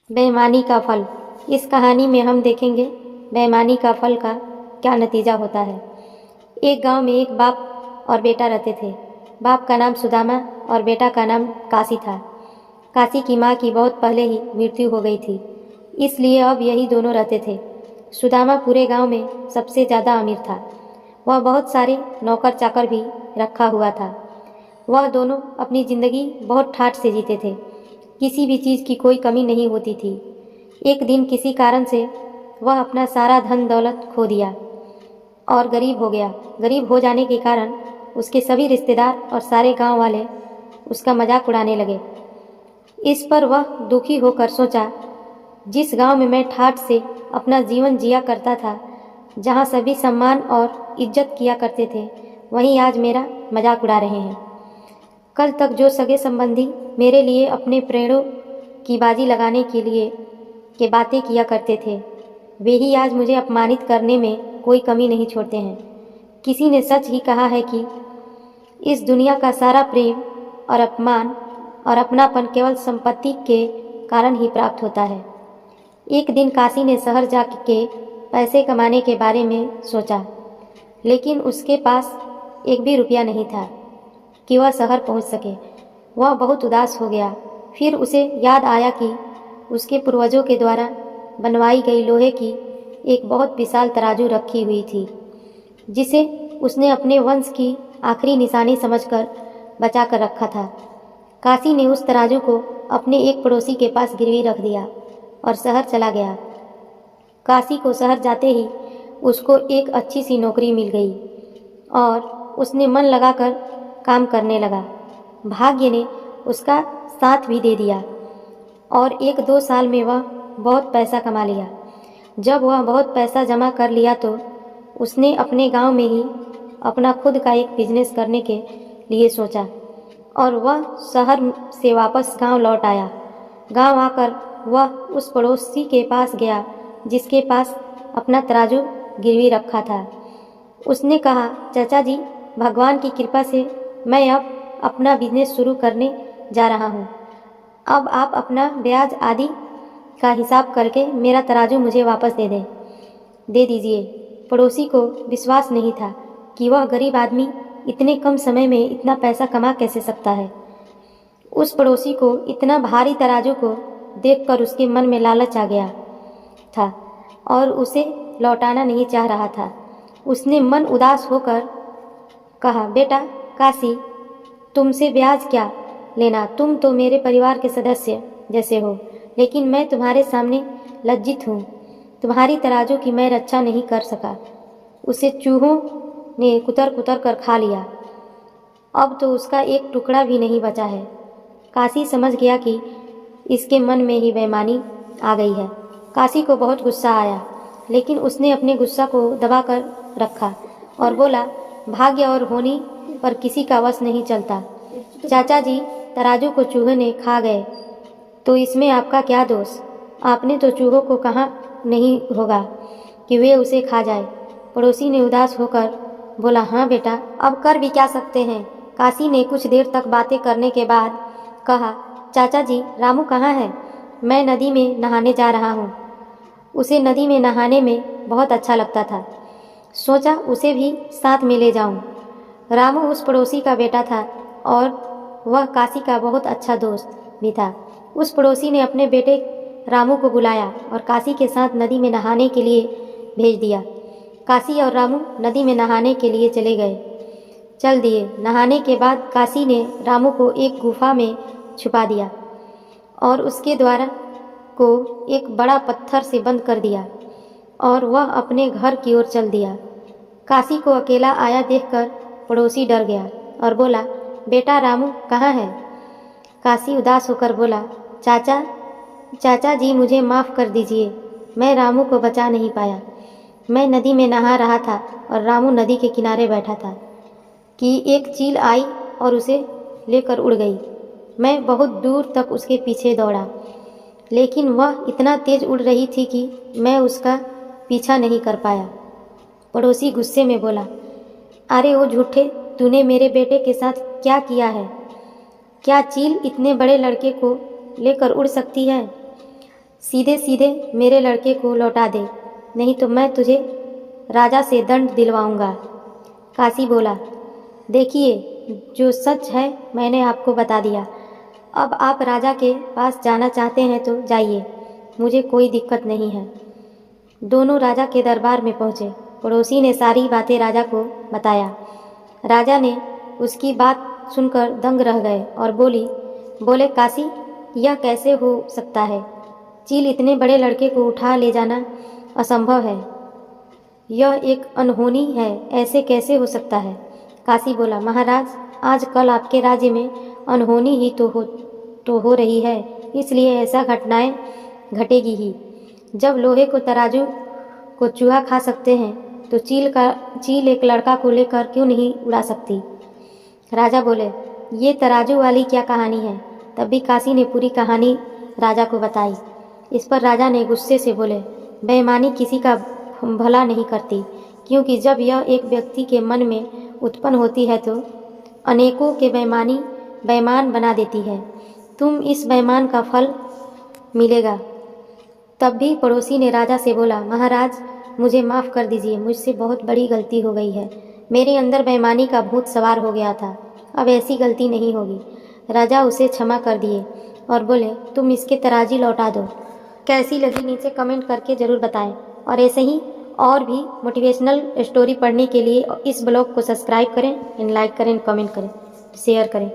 बेईमानी का फल। इस कहानी में हम देखेंगे बेईमानी का फल का क्या नतीजा होता है। एक गांव में एक बाप और बेटा रहते थे। बाप का नाम सुदामा और बेटा का नाम काशी था। काशी की माँ की बहुत पहले ही मृत्यु हो गई थी, इसलिए अब यही दोनों रहते थे। सुदामा पूरे गांव में सबसे ज़्यादा अमीर था। वह बहुत सारे नौकर चाकर भी रखा हुआ था। वह दोनों अपनी ज़िंदगी बहुत ठाठ से जीते थे। किसी भी चीज़ की कोई कमी नहीं होती थी। एक दिन किसी कारण से वह अपना सारा धन दौलत खो दिया और गरीब हो गया। गरीब हो जाने के कारण उसके सभी रिश्तेदार और सारे गांव वाले उसका मजाक उड़ाने लगे। इस पर वह दुखी होकर सोचा, जिस गांव में मैं ठाठ से अपना जीवन जिया करता था, जहां सभी सम्मान और इज्जत किया करते थे, वहीं आज मेरा मजाक उड़ा रहे हैं। कल तक जो सगे संबंधी मेरे लिए अपने प्रेमों की बाजी लगाने के लिए के बातें किया करते थे, वे ही आज मुझे अपमानित करने में कोई कमी नहीं छोड़ते हैं। किसी ने सच ही कहा है कि इस दुनिया का सारा प्रेम और अपमान और अपनापन केवल संपत्ति के कारण ही प्राप्त होता है। एक दिन काशी ने शहर जाके पैसे कमाने के बारे में सोचा, लेकिन उसके पास एक भी रुपया नहीं था कि वह शहर पहुंच सके। वह बहुत उदास हो गया। फिर उसे याद आया कि उसके पूर्वजों के द्वारा बनवाई गई लोहे की एक बहुत विशाल तराजू रखी हुई थी, जिसे उसने अपने वंश की आखिरी निशानी समझकर बचा कर रखा था। काशी ने उस तराजू को अपने एक पड़ोसी के पास गिरवी रख दिया और शहर चला गया। काशी को शहर जाते ही उसको एक अच्छी सी नौकरी मिल गई और उसने मन लगाकर काम करने लगा। भाग्य ने उसका साथ भी दे दिया और 1-2 साल में वह बहुत पैसा कमा लिया। जब वह बहुत पैसा जमा कर लिया तो उसने अपने गांव में ही अपना खुद का एक बिजनेस करने के लिए सोचा और वह शहर से वापस गांव लौट आया। गांव आकर वह उस पड़ोसी के पास गया जिसके पास अपना तराजू गिरवी रखा था। उसने कहा, चाचा जी, भगवान की कृपा से मैं अब अपना बिजनेस शुरू करने जा रहा हूँ। अब आप अपना ब्याज आदि का हिसाब करके मेरा तराजू मुझे वापस दे दीजिए। पड़ोसी को विश्वास नहीं था कि वह गरीब आदमी इतने कम समय में इतना पैसा कमा कैसे सकता है। उस पड़ोसी को इतना भारी तराजू को देखकर उसके मन में लालच आ गया था और उसे लौटाना नहीं चाह रहा था। उसने मन उदास होकर कहा, बेटा काशी, तुमसे ब्याज क्या लेना, तुम तो मेरे परिवार के सदस्य जैसे हो, लेकिन मैं तुम्हारे सामने लज्जित हूँ। तुम्हारी तराजू की मैं रक्षा नहीं कर सका। उसे चूहों ने कुतर कुतर कर खा लिया। अब तो उसका एक टुकड़ा भी नहीं बचा है। काशी समझ गया कि इसके मन में ही बेईमानी आ गई है। काशी को बहुत गुस्सा आया, लेकिन उसने अपने गुस्सा को दबा कर रखा और बोला, भाग्य और होनी पर किसी का वश नहीं चलता। चाचा जी, तराजू को चूहे ने खा गए तो इसमें आपका क्या दोष? आपने तो चूहों को कहा नहीं होगा कि वे उसे खा जाए। पड़ोसी ने उदास होकर बोला, हाँ बेटा, अब कर भी क्या सकते हैं। काशी ने कुछ देर तक बातें करने के बाद कहा, चाचा जी, रामू कहाँ है? मैं नदी में नहाने जा रहा हूँ। उसे नदी में नहाने में बहुत अच्छा लगता था। सोचा उसे भी साथ में ले जाऊँ। रामू उस पड़ोसी का बेटा था और वह काशी का बहुत अच्छा दोस्त भी था। उस पड़ोसी ने अपने बेटे रामू को बुलाया और काशी के साथ नदी में नहाने के लिए भेज दिया। काशी और रामू नदी में नहाने के लिए चल दिए। नहाने के बाद काशी ने रामू को एक गुफा में छुपा दिया और उसके द्वार को एक बड़ा पत्थर से बंद कर दिया और वह अपने घर की ओर चल दिया। काशी को अकेला आया देखकर पड़ोसी डर गया और बोला, बेटा रामू कहाँ है? काशी उदास होकर बोला, चाचा जी, मुझे माफ़ कर दीजिए, मैं रामू को बचा नहीं पाया। मैं नदी में नहा रहा था और रामू नदी के किनारे बैठा था कि एक चील आई और उसे लेकर उड़ गई। मैं बहुत दूर तक उसके पीछे दौड़ा, लेकिन वह इतना तेज उड़ रही थी कि मैं उसका पीछा नहीं कर पाया। पड़ोसी गुस्से में बोला, अरे ओ झूठे, तूने मेरे बेटे के साथ क्या किया है? क्या चील इतने बड़े लड़के को लेकर उड़ सकती है? सीधे सीधे मेरे लड़के को लौटा दे, नहीं तो मैं तुझे राजा से दंड दिलवाऊंगा। काशी बोला, देखिए जो सच है मैंने आपको बता दिया। अब आप राजा के पास जाना चाहते हैं तो जाइए, मुझे कोई दिक्कत नहीं है। दोनों राजा के दरबार में पहुँचे। पड़ोसी ने सारी बातें राजा को बताया। राजा ने उसकी बात सुनकर दंग रह गए और बोले काशी, यह कैसे हो सकता है? चील इतने बड़े लड़के को उठा ले जाना असंभव है। यह एक अनहोनी है, ऐसे कैसे हो सकता है? काशी बोला, महाराज आज कल आपके राज्य में अनहोनी ही तो हो रही है, इसलिए ऐसा घटनाएं घटेगी ही। जब लोहे को तराजू को चूहा खा सकते हैं तो चील एक लड़का को लेकर क्यों नहीं उड़ा सकती? राजा बोले, ये तराजू वाली क्या कहानी है? तब भी काशी ने पूरी कहानी राजा को बताई। इस पर राजा ने गुस्से से बोले, बेईमानी किसी का भला नहीं करती, क्योंकि जब यह एक व्यक्ति के मन में उत्पन्न होती है तो अनेकों के बेईमान बना देती है। तुम इस बेईमान का फल मिलेगा। तब भी पड़ोसी ने राजा से बोला, महाराज मुझे माफ़ कर दीजिए, मुझसे बहुत बड़ी गलती हो गई है। मेरे अंदर बेईमानी का भूत सवार हो गया था, अब ऐसी गलती नहीं होगी। राजा उसे क्षमा कर दिए और बोले, तुम इसके तराजी लौटा दो। कैसी लगी नीचे कमेंट करके ज़रूर बताएं और ऐसे ही और भी मोटिवेशनल स्टोरी पढ़ने के लिए इस ब्लॉग को सब्सक्राइब करें, लाइक करें, कमेंट करें, शेयर करें।